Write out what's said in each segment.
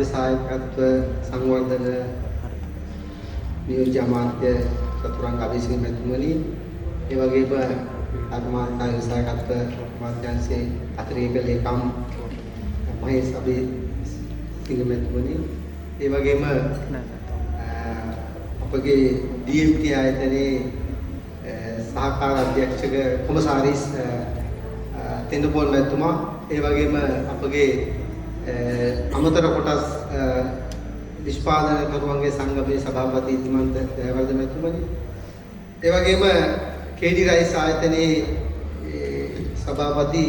විවසායකත්ව සංවර්ධන නියෝජ්‍ය අමාත්‍ය චතුරංග අබේසිංහ මැතිතුමනි, ඒ වගේම කර්මාන්ත විවසායකත්ව අමාත්‍යාංශයේ අතිරේක ලේකම් මහේෂ් අබේසිංහ මැතිතුමනි, ඒ වගේම අපගේ DMT ආයතනයේ සහකාර අධ්‍යක්ෂක කොමසාරිස් තෙන්නපෝල් මැතිතුමා, ඒ වගේම අපගේ අමතර කොටස් නිෂ්පාදන කරුවන්ගේ සංගමයේ සභාපති ඉතිමන්ත ජයවර්ධන මැතිතුමනි, ඒ වගේම KD රයිස් ආයතනයේ සභාපති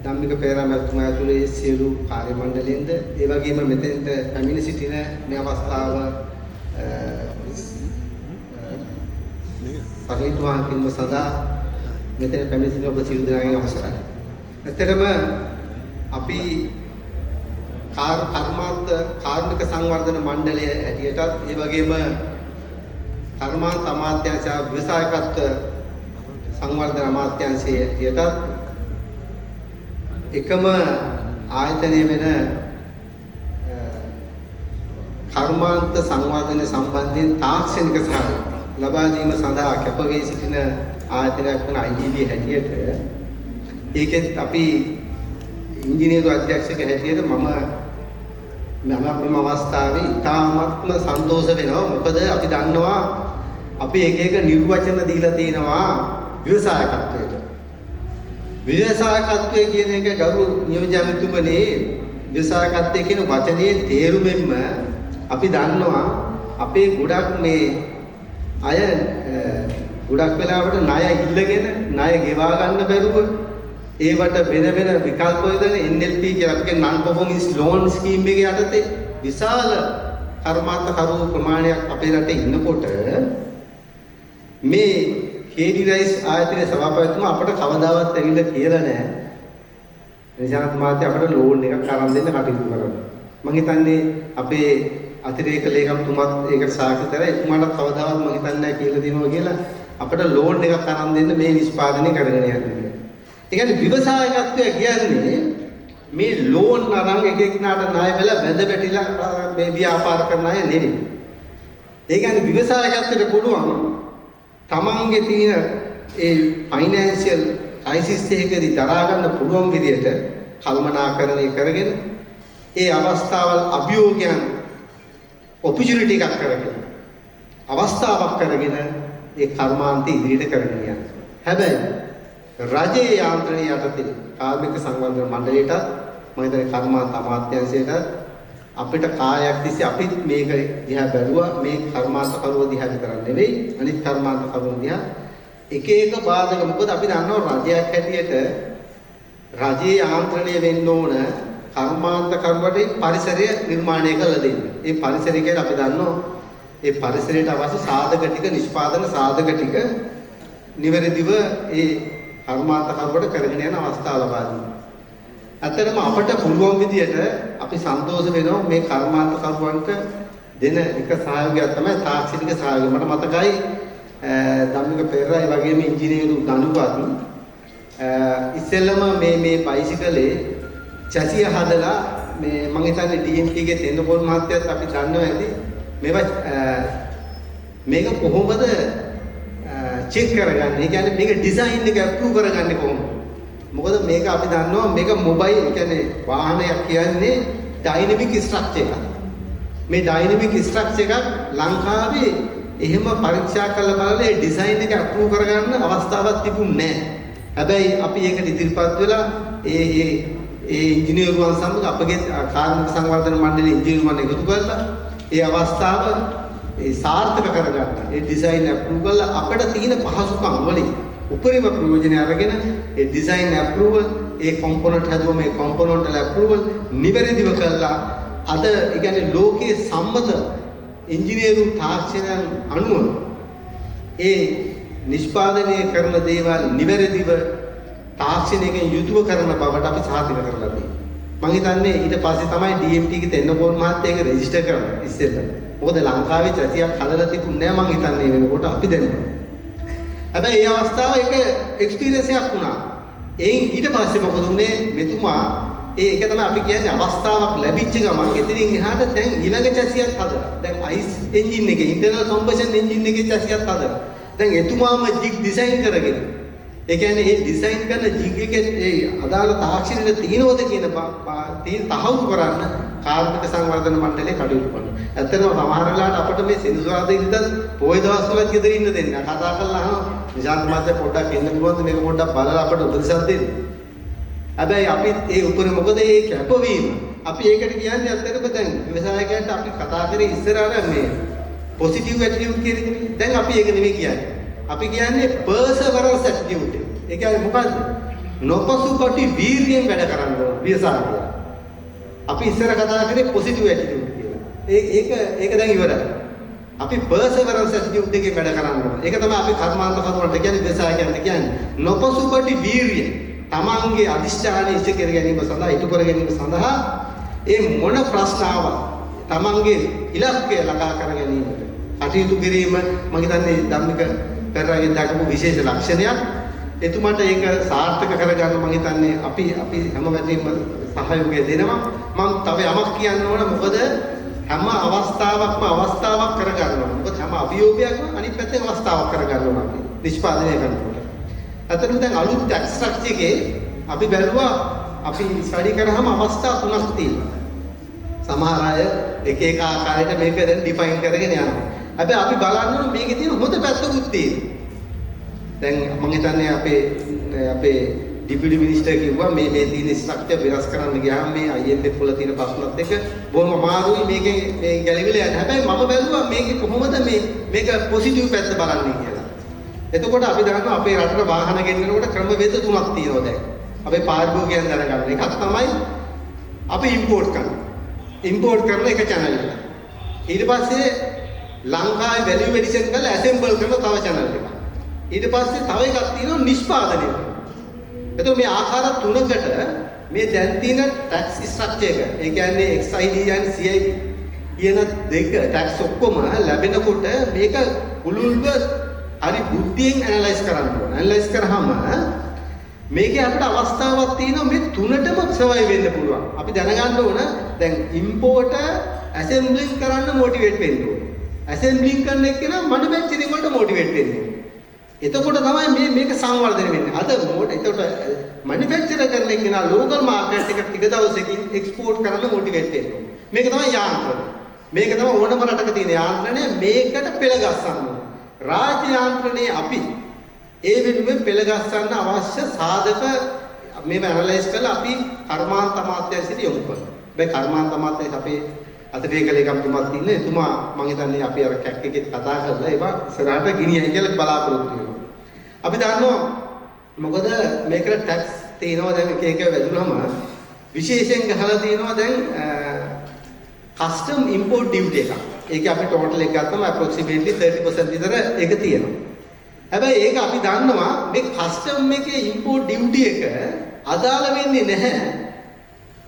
ධම්මික පෙරේරා මැතිතුමා ඇතුළේ සියලු කාර්ය මණ්ඩලයෙන්ද, ඒ වගේම මෙතෙන්ට පැමිණ සිටින මේ අවස්ථාව පරිතුමා කින්ම සදා මෙතන පැමිණ සිටින ඔබ සියලු දෙනාගේ අවසරයි. ඇත්තටම අපි කර්මාන්ත කාර්මික සංවර්ධන මණ්ඩලය හැටියටත්, ඒ වගේම කර්මාන්ත අමාත්‍යාංශ විවසායකත්ව සංවර්ධන අමාත්‍යාංශයේ හැටියටත් එකම ආයතනය වෙන කර්මාන්ත සංවර්ධන සම්බන්ධයෙන් තාක්ෂණික සහාය ලබා දීම සඳහා කැපවී සිටින ආයතනයක් වන IDB හැටියට, ඒකෙත් අපි ඉංජිනේරු අධ්‍යක්ෂක හැටියට මම මෙම අවස්ථාවේ ඉතාමත්ම සන්තෝෂ වෙනවා. මොකද අපි දන්නවා අපි එක නිර්වචන දීලා තියෙනවා ව්‍යවසායකත්වයට. ව්‍යවසායකත්වය කියන එක ගරු නියෝජ්‍ය අමාත්‍යතුමනි, ව්‍යවසායකත්වය කියන වචනේ තේරුමෙන්ම අපි දන්නවා අපේ ගොඩක් මේ අය ගොඩක් වෙලාවට ණය ඉල්ලගෙන ණය ගෙවා ගන්න බැරුව ඒවට වෙන වෙන විකල්ප යොදන NLP කියලා අපේ non performance loan scheme එකේ යටතේ විශාල කර්මාන්ත කරු ප්‍රමාණයක් අපේ රටේ ඉන්නකොට මේ KD රයිස් ආයතනයේ සභාපතිතුමා අපට කවදාවත් ඇවිල්ලා කියලා නැහැ. නිසාත් මාත්‍ය අපට ලෝන් එකක් අරන් දෙන්න කටයුතු කරනවා. මම හිතන්නේ අපේ අතිරේක ලේකම්තුමත් ඒකට සාක්ෂිතරයි. එතුමාට කවදාවත් මම හිතන්නේ නැහැ කියලා දෙනවා කියලා අපට ලෝන් එකක් අරන් දෙන්න මේ නිෂ්පාදනය කරගෙන යන්නේ. ඒ කියන්නේ විවසායකත්වය කියන්නේ මේ ලෝන් අරන් එක එක්කනට ණය වෙලා වැඳ වැටිලා මේ ව්‍යාපාර කරන අය නෙවෙයි. ඒ කියන්නේ විවසායකත්වයට පුළුවන් තමන්ගේ තියෙන ඒ ෆයිනෑන්ෂියල් ක්‍රයිසිස් එකකදී දරා ගන්න පුළුවන් විදිහට කල්පනාකරණය කරගෙන ඒ අවස්ථාවල් අභියෝගයන් ඔපචුනිටි එකක් කරගෙන අවස්ථාවක් කරගෙන ඒ කර්මාන්තය ඉදිරියට කරගෙන යනවා. හැබැයි රජයේ යාන්ත්‍රණය යටතේ කාර්මික සංවර්ධන මණ්ඩලයටත් මම හිතන්නේ කර්මාන්ත අමාත්‍යාංශයටත් අපිට කාලයක් තිස්සේ අපි මේක දිහා බැලුවා. මේ කර්මාන්ත කරුව දිහා විතරක් නෙවෙයි අනිත් කර්මාන්ත කරුව දිහා එක එක බාධක. මොකද අපි දන්නවා රජයක් හැටියට රජයේ යාන්ත්‍රණය වෙන්න ඕන කර්මාන්ත කරුවට පරිසරය නිර්මාණය කරලා දෙන්න. ඒ පරිසරය කියලා අපි දන්නවා ඒ පරිසරයට අවශ්‍ය සාධක ටික නිෂ්පාදන සාධක ටික නිවැරදිව ඒ කර්මාන්ත කරුවට කරගෙන යන අවස්ථාව ලබා දෙන්න. ඇත්තටම අපට පුළුවන් විදියට අපි සන්තෝෂ වෙනවා මේ කර්මාන්ත කරුවන්ට දෙන එක සහයෝගයක් තමයි තාක්ෂණික සහයෝගය. මට මතකයි ධම්මික පෙරේරා වගේම ඉංජිනේරු දනුපත් ඉස්සෙල්ලම මේ බයිසිකලේ චැසිය හදලා මේ මම හිතන්නේ DMT ගේ තෙන්නපොල් මහත්තයත් අපි දන්නවා ඇති මේක කොහොමද චෙක් කරගන්නේ. ඒ කියන්නේ මේක ඩිසයින් එක අප්‍රූව් කරගන්නේ කොහොමද? මොකද මේක අපි දන්නවා මේක මොබයිල් කියන්නේ වාහනයක් කියන්නේ ඩයිනමික් ස්ට්‍රක්චර් එකක්. මේ ඩයිනමික් ස්ට්‍රක්චර් එකක් ලංකාවේ එහෙම පරීක්ෂා කරලා බලලා ඒ ඩිසයින් එක අප්‍රූව් කරගන්න අවස්ථාවක් තිබුණේ නැහැ. හැබැයි අපි ඒකට ඉදිරිපත් වෙලා ඒ ඉංජිනේරුවන් සමග අපගේ කාර්මික සංවර්ධන මණ්ඩලයේ ඉංජිනේරුවන් එකතු කරලා ඒ අවස්ථාව සාර්ථක කරගන්න. ඒ ඩිසයින් අප්‍රූව් කරලා අපිට තියෙන පහසුකම් වලින් උපරිම ප්‍රයෝජන අරගෙන ඒ ඩිසයින් අප්‍රූවල් ඒ කොම්පොනන්ට් හදුවම ඒ කොම්පොනන්ට් වල අප්‍රූවල් නිවැරදිව කළා. අද ඒ කියන්නේ ලෝකයේ සම්මත ඉංජිනේරු තාක්ෂණයන් අනුව ඒ නිෂ්පාදනය කරන දේවල් නිවැරදිව තාක්ෂණයකින් යුතුව කරන බවට අපි සාතික කරලා තියෙනවා. මම හිතන්නේ ඊට පස්සේ තමයි DMT ගේ තෙන්නපෝල් මහත්තයා ඒක රෙජිස්ටර් කරන්නේ ඉස්සෙල්ලා. මොකද ලංකාවේ චතියක් හදලා තිබුණේ නැහැ මම හිතන්නේ වෙනකොට අපි දැනුවා. හැබැයි ඒ අවස්ථාව එක එක්ස්පීරියන්ස් එකක් වුණා. ඊට පස්සේ මොකද වුනේ මෙතුමා ඒක තමයි අපි කියන්නේ අවස්ථාවක් ලැබිච්ච ගමන් එතනින් එහාට දැන් ඊළඟ චැසියක් හදලා. දැන් අයිස් එන්ජින් එකේ ඉන්ටර්නල් කම්බෂන් එන්ජින් එකේ චැසියක් හදලා. දැන් එතුමාම ජිග් ඩිසයින් කරගෙන. ඒ කියන්නේ මේ ඩිසයින් කරන ජිග් එකේ ඒ අදාළ තාක්ෂණික තියනවද කියන තහවුරු කරන්න කාර්මික සංවර්ධන මණ්ඩලයේ කටයුතු කරනවා. ඇත්තටම සමහර වෙලාවට අපිට මේ සෙනසුරාදා ඉඳන් පොය දවස්වල ගෙදර ඉන්න දෙන්නේ. කතා කරලා අහනවා නිශාන්ත මහත්තයා පොඩ්ඩක් එන්න පුළුවන්ද මේක පොඩ්ඩක් බලලා අපිට උපදෙසක් දෙන්න. හැබැයි අපි ඒ උපරිම මොකද මේ කැපවීම අපි ඒකට කියන්නේ ඇත්තටම දැන් ව්‍යවසායකයන්ට අපි කතා කරේ ඉස්සරහට මේ පොසිටිව් ඇටිටියුඩ් කියන එක. දැන් අපි ඒක නෙමෙයි කියන්නේ. අපි කියන්නේ පර්සෙවරන්ස් ඇටිටියුඩ්. ඒ කියන්නේ මොකද්ද? නොපසුබට වීර්යයෙන් වැඩ කරන්න ඕන ව්‍යවසායකයා. අපි ඉස්සර කතා කරේ පොසිටිව් ඇටිටියුඩ් කියලා. ඒක දැන් ඉවරයි. අපි පර්සෙවරන්ස් ඇටිටියුඩ් එකේ වැඩ කරන්න ඕන. ඒක තමයි අපි කර්මාන්ත කරුවන්ට කියන්නේ ව්‍යවසායකයන්ට කියන්නේ නොපසුබට වීර්යය. තමන්ගේ අධිෂ්ඨානය ඉෂ්ට කර ගැනීම සඳහා ඉටු කර ගැනීම සඳහා ඒ මොන ප්‍රශ්න ආවත් තමන්ගේ ඉලක්කය ළඟා කර ගැනීමට කටයුතු කිරීම මම හිතන්නේ ධම්මික පෙරේරාගෙන් දක්වපු විශේෂ ලක්ෂණයක්. එතුමාට ඒක සාර්ථක කරගන්න මම හිතන්නේ අපි හැම වෙලෙම සහයෝගය දෙනවා. මම තව යමක් කියන්න ඕන මොකද හැම අවස්ථාවක් කරගන්න ඕන. මොකද හැම අභියෝගයක්ම අනිත් පැත්තෙන් අවස්ථාවක් කරගන්න ඕන අපි නිෂ්පාදනය කරනකොට. අතන දැන් අලුත් ටැක්ස් ස්ට්‍රක්චර් එකේ අපි බැලුවා අපි ස්ටඩි කරාම අවස්ථා තුනක් තියෙනවා. සමහර අය එක ආකාරයකට මේක දැන් ඩිෆයින් කරගෙන යනවා. හැබැයි අපි බලන්න මේකේ තියෙන හොඳ පැත්තකුත් තියෙනවා. දැන් මම හිතන්නේ අපේ ඩිපියුටි මිනිස්ටර් කිව්වා මේ තියෙන ස්ට්‍රක්චර් වෙනස් කරන්න ගියාම මේ IMF වල තියෙන ප්‍රශ්නත් එක්ක බොහොම අමාරුයි මේකේ මේ ගැලවිලා යන්න. හැබැයි මම බැලුවා මේකේ කොහොමද මේක පොසිටිව් පැත්ත බලන්නේ කියලා. එතකොට අපි දන්නවා අපේ රටට වාහන ගෙන්නනකොට ක්‍රමවේද තුනක් තියෙනවා දැන්. අපේ පාරිභෝගිකයන් දැනගන්න. එකක් තමයි අපි ඉම්පෝට් කරනවා. ඉම්පෝට් කරන එක channel එක. ඊට පස්සේ ලංකාවේ වැලියු එඩිෂන් කරලා ඇසෙම්බල් කරන තව channel එකක්. ඊට පස්සේ තව එකක් තියෙනවා නිෂ්පාදනය. එතකොට මේ ආකාර තුනකට මේ දැන් තියෙන tax structure එක. ඒ කියන්නේ XID and CID කියන දෙක tax ඔක්කොම ලැබෙනකොට මේක පුළුල්ව හරි බුද්ධියෙන් ඇනලයිස් කරන්න ඕන. ඇනලයිස් කරාම මේකේ අපිට අවස්ථාවක් තියෙනවා මේ තුනටම සර්වයිව් වෙන්න පුළුවන්. අපි දැනගන්න ඕන දැන් ඉම්පෝර්ට් ඇසෙම්බලින් කරන්න මොටිවේට් වෙන්න ඕන. ඇසෙම්බලින් කරන එක්කෙනා මැනුෆැක්චරින් වලට මොටිවේට් වෙන්න ඕන. එතකොට තමයි මේක සංවර්ධනය වෙන්නේ. අද එතකොට මැනුෆැක්චරර් කරන එක්කෙනා ලෝකල් මාකට් එකට ටික දවසකින් එක්ස්පෝර්ට් කරන්න මොටිවේට් වෙන්න ඕන. මේක තමයි යාන්ත්‍රණය. මේක තමයි ඕනම රටක තියෙන යාන්ත්‍රණය. මේකට පෙළ ගස්සන්න ඕන. රාජ්‍ය යාන්ත්‍රණයේ අපි ඒ වෙනුවෙන් පෙළ ගස්සන්න අවශ්‍ය සාධක මේව ඇනලයිස් කරලා අපි කර්මාන්ත අමාත්‍යාංශයට යොමු කරනවා. මේ කර්මාන්ත අමාත්‍යාංශ අපේ අතිරේක ලේකම්තුමාත් ඉන්නේ. එතුමා මම හිතන්නේ අපි අර කැක් එකේ කතා කරලා ඒවා ඉස්සරහට ගෙනියයි කියලා බලාපොරොත්තු වෙනවා. අපි දන්නවා මොකද මේකට ටැක්ස් තියෙනවා දැන් එක වැදුනම විශේෂයෙන් ගහලා තියෙනවා දැන් කස්ටම් ඉම්පෝර්ට් ඩියුටි එකක්. ඒක අපි ටෝටල් එක ගත්තම approximately 30% විතර ඒක තියෙනවා. හැබැයි ඒක අපි දන්නවා මේ කස්ටම් එකේ ඉම්පෝර්ට් ඩියුටි එක අදාළ වෙන්නේ නැහැ.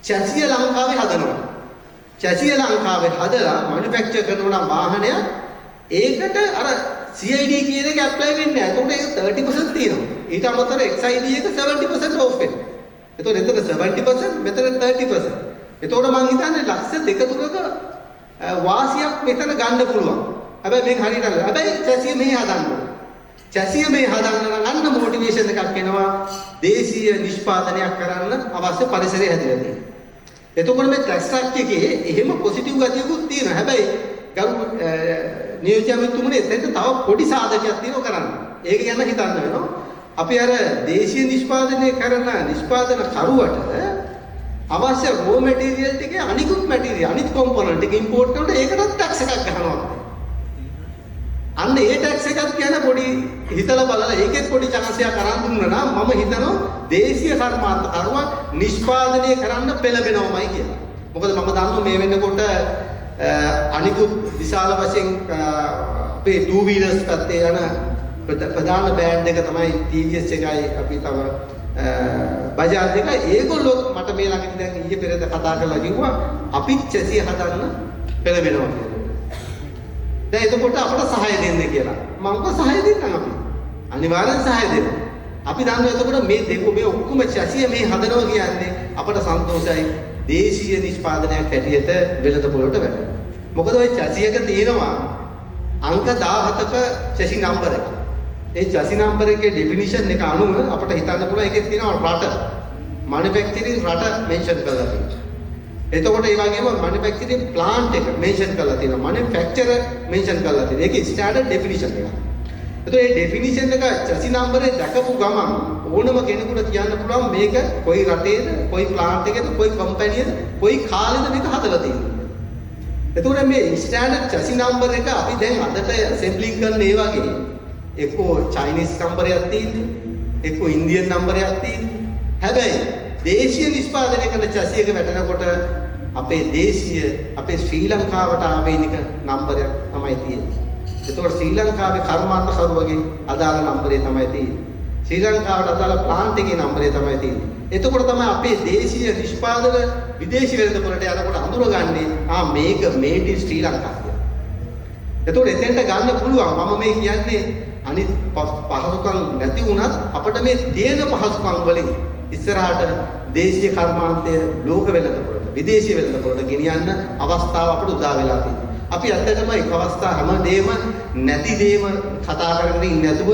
චැසිය ලංකාවේ හදනවා. චැසිය ලංකාවේ හදලා මැනුෆැක්චර් කරනවා නම් වාහනය ඒකට අර CID කියන එක ඇප්ලයි වෙන්නේ නැහැ. ඒකට ඒක 30% තියෙනවා. ඊට අමතරව XID එක 70% off වෙනවා. එතකොට 70% මෙතන 30%. එතකොට මම හිතන්නේ ලක්ෂ දෙක තුනක වාසියක් මෙතන ගන්න පුළුවන්. හැබැයි මේක හරියට නෑ. හැබැයි චැසිය මෙහි හදන්න ඕනේ. චැසිය මෙහි හදන්න නම් අන්න මොටිවේෂන් එකක් එනවා. දේශීය නිෂ්පාදනයක් කරන්න අවශ්‍ය පරිසරය හැදලා තියෙනවා. එතකොට මේ ටැක්ස් ස්ට්‍රක්චර් එකේ එහෙම පොසිටිව් ගතියකුත් තියෙනවා. හැබැයි ගරු නියෝජ්‍යවතුමනි එතෙන්ට තව පොඩි සාධකයක් තියෙනවා කරන්න. ඒක ගැන හිතන්න වෙනවා. අපි අර දේශීය නිෂ්පාදනය කරන නිෂ්පාදන කරුවට අවශ්‍ය රෝ මැටීරියල් ටිකේ අනිකුත් මැටීරියල් අනිත් කොම්පොනන්ට් ටික ඉම්පෝර්ට් කරනකොට ඒකටත් ටැක්ස් එකක් ගහනවා. අන්න ඒ ටැක්ස් එකක් කියන පොඩි හිතලා බලලා ඒකෙත් පොඩි chance එකක් අරන් දුන්නා නම් මම හිතනවා දේශීය කර්මාන්ත කරුවා නිෂ්පාදනය කරන්න පෙළඹෙනවමයි කියලා. මොකද මම දන්නවා මේ වෙනකොට අනිකුත් විශාල වශයෙන් අපේ 2 wheelers පැත්තේ යන ප්‍රධාන බෑන්ඩ් එක තමයි TVS එකයි අපි තව බජාජ් එක. ඒගොල්ලෝ මට මේ ළඟදී දැන් ඊයේ පෙරේද කතා කරලා කිව්වා අපි චැසිය හදන්න පෙළඹෙනවා කියලා. දැන් එතකොට අපට සහාය දෙන්න කියලා. මම කො සහාය දෙන්නම් අපි. අනිවාර්යෙන් සහාය දෙන්න. අපි දන්නවා එතකොට මේ දෙක මේ ඔක්කොම චැසිය මේ හදනවා කියන්නේ අපට සන්තෝෂයි දේශීය නිෂ්පාදනයක් හැටියට වෙළඳ පොළට වැටෙනවා. මොකද ওই චැසියක තියෙනවා අංක 17ක චැසි නම්බර එක. ඒ චැසි නම්බර එකේ ඩෙෆිනිෂන් එක අනුව අපිට හිතන්න පුළුවන් ඒකේ තියෙනවා රට. මැනුෆැක්චරින් රට මෙන්ෂන් කරලා තියෙනවා. එතකොට ඒ වගේම මැනුෆැක්චරින් ප්ලාන්ට් එක මෙන්ෂන් කරලා තියෙනවා. මැනුෆැක්චරර් මෙන්ෂන් කරලා තියෙනවා. ඒකේ ස්ටෑන්ඩඩ් ඩෙෆිනිෂන් එක. එතකොට මේ ඩෙෆිනිෂන් එක චැසි නම්බරේ දැකපු ගමන් ඕනම කෙනෙකුට කියන්න පුළුවන් මේක කොයි රටේද, කොයි ප්ලාන්ට් එකේද, කොයි කම්පැනියේද, කොයි කාලෙද මේක හදලා තියෙන්නේ. එතකොට මේ ස්ටෑන්ඩඩ් චැසි නම්බර එක අපි දැන් අදට ඇසෙම්බලින් කරන ඒ වගේ එක්කෝ චයිනීස් නම්බරයක් තියෙන්නේ, එක්කෝ ඉන්දියන් නම්බරයක් තියෙන්නේ. හැබැයි දේශීය නිෂ්පාදනය කරන චැසි එක වැටෙනකොට අපේ දේශීය අපේ ශ්‍රී ලංකාවට ආවේනික නම්බරයක් තමයි තියෙන්නේ. එතකොට ශ්‍රී ලංකාවේ කර්මාන්තකරුවගේ අදාළ නම්බරේ තමයි තියෙන්නේ. ශ්‍රී ලංකාවට අදාළ ප්ලාන්ට් එකේ නම්බරේ තමයි තියෙන්නේ. එතකොට තමයි අපේ දේශීය නිෂ්පාදන විදේශී වෙළඳපොළට යනකොට අඳුරගන්නේ මේක මේඩ් ඉන් ශ්‍රී ලංකා කියලා. එතකොට එතෙන්ට ගන්න පුළුවන් මම මේ කියන්නේ අනිත් පහසුකම් නැති වුණත් අපිට මේ තියෙන පහසුකම් වලින් ඉස්සරහට දේශීය කර්මාන්තය ලෝක වෙළඳපොළට විදේශී වෙළඳපොළට ගෙනියන්න අවස්ථාව අපිට උදා වෙලා තියෙනවා. අපි ඇත්තටම එක් අවස්ථා හැමදේම නැති දේම කතා කරගෙන ඉන්නේ නැතුව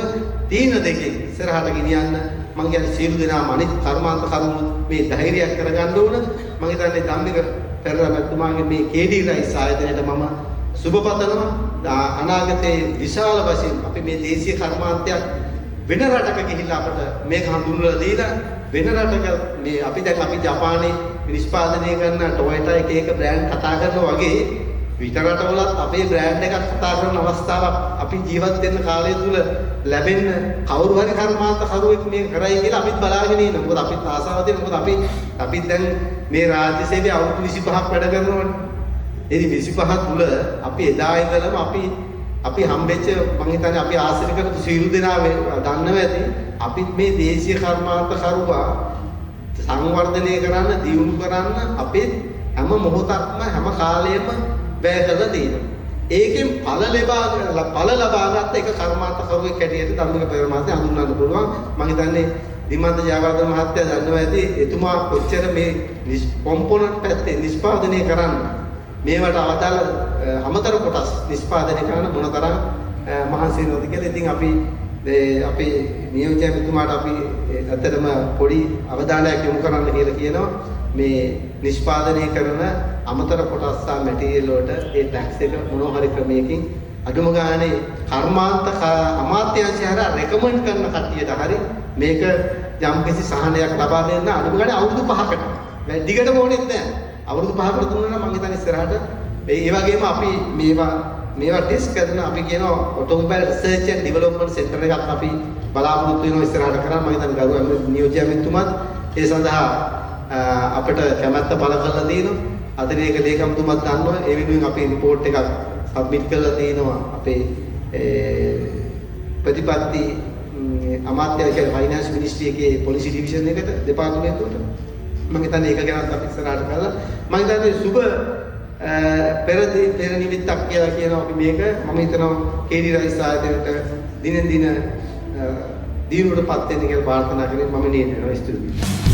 තියෙන දෙකේ ඉස්සරහට ගෙනියන්න මම කියන්නේ සියලු දෙනාම අනිත් කර්මාන්ත කරුණු මේ ධෛර්යයක් කරගන්න ඕන. මම හිතන්නේ ධම්මික පෙරේරා මැතිතුමාගේ මේ KD රයිස් ආයතනයට මම සුබ පතනවා. අනාගතයේ විශාල වශයෙන් අපි මේ දේශීය කර්මාන්තයක් වෙන රටක ගිහිල්ලා අපට මේක හඳුන්වලා දීලා වෙන රටක මේ අපි දැන් අපි ජපානයේ නිෂ්පාදනය කරන ටොයෝටා එක බ්‍රෑන්ඩ් කතා කරනවා වගේ විතර රටවලත් අපේ බ්‍රෑන්ඩ් එකක් කතා කරන අවස්ථාවක් අපි ජීවත් වෙන කාලය තුල ලැබෙන්න කවුරු හරි කර්මාන්ත කරුවෙක් මේ කරයි කියලා අපිත් බලාගෙන ඉන්නවා. මොකද අපිත් ආසාව තියෙනවා. මොකද අපි දැන් මේ රාජ්‍ය සේවයේ අවුරුදු 25ක් වැඩ කරනවනේ. ඒ 25 තුල අපි එදා ඉඳලම අපි හම්බෙච්ච මං හිතන්නේ අපි ආශ්‍රය කරපු සියලු දෙනා දන්නවා ඇති. අපිත් මේ දේශීය කර්මාන්ත කරුවා සංවර්ධනය කරන්න, දියුණු කරන්න අපේ හැම මොහොතක්ම හැම කාලෙම වැය කරලා තියෙනවා. ඒකෙන් ඵල ලබාගත් එක කර්මාන්ත කරුවෙක් හැටියට ධම්මික පෙරේරා මහත්තයා හඳුන්වන්න පුළුවන්. මම හිතන්නේ දිමන්ත ජයවර්ධන මහත්තයා දන්නවා ඇති එතුමා කොච්චර මේ කොම්පොනන්ට් පැත්තේ නිෂ්පාදනය කරන්න මේවට අවදාළ අමතර කොටස් නිෂ්පාදනය කරන මොනතරම් මහන්සි වෙනවද කියලා. ඉතින් අපි අපේ නියෝජ්‍ය මෙතුමාට අපි ඇත්තටම පොඩි අවධානයක් යොමු කරන්න කියලා කියනවා. මේ නිෂ්පාදනය කරන අමතර කොටස් සහ මැටීරියල් වලට ඒ ටැක්ස් එක මොනවා හරි ක්‍රමයකින් අඩුම ගානේ කර්මාන්ත අමාත්‍යාංශය හරහා රෙකමන්ඩ් කරන කට්ටියට හරි මේක යම්කිසි සහනයක් ලබා දෙන්න අඩුම ගානේ අවුරුදු 5කට. දිගටම ඕනෙත් නැහැ. අවුරුදු 5කට දුන්නා නම් මම හිතන්නේ ඉස්සරහට ඒ වගේම අපි මේවා ටෙස්ට් කරන අපි කියනවා automobile research and development centre එකක් අපි බලාපොරොත්තු වෙනවා ඉස්සරහට කරන්න. මම හිතන්නේ ගරු නියෝජ්‍ය මෙතුමත් ඒ සඳහා අපිට කැමැත්ත පළ කරලා තියෙනවා. අතිරේක ලේකම්තුමත් දන්නවා. ඒ වෙනුවෙන් අපි report එකක් සබ්මිට් කරලා තියෙනවා අපේ ප්‍රතිපත්ති අමාත්‍යාංශයේ ෆයිනෑන්ස් මිනිස්ට්‍රි එකේ පොලිසි ඩිවිෂන් එකට දෙපාර්තමේන්තුවට. මම හිතන්නේ ඒක ගැනත් අපි ඉස්සරහට කරලා මම හිතන්නේ සුබ පෙර නිමිත්තක් කියලා කියනවා අපි මේක. මම හිතනවා KD රයිස් ආයතනයට දිනෙන් දින දිනුවටපත් වෙන්න කියලා ප්‍රාර්ථනා කරමින් මම නියම වෙනවා ස්තුතියි.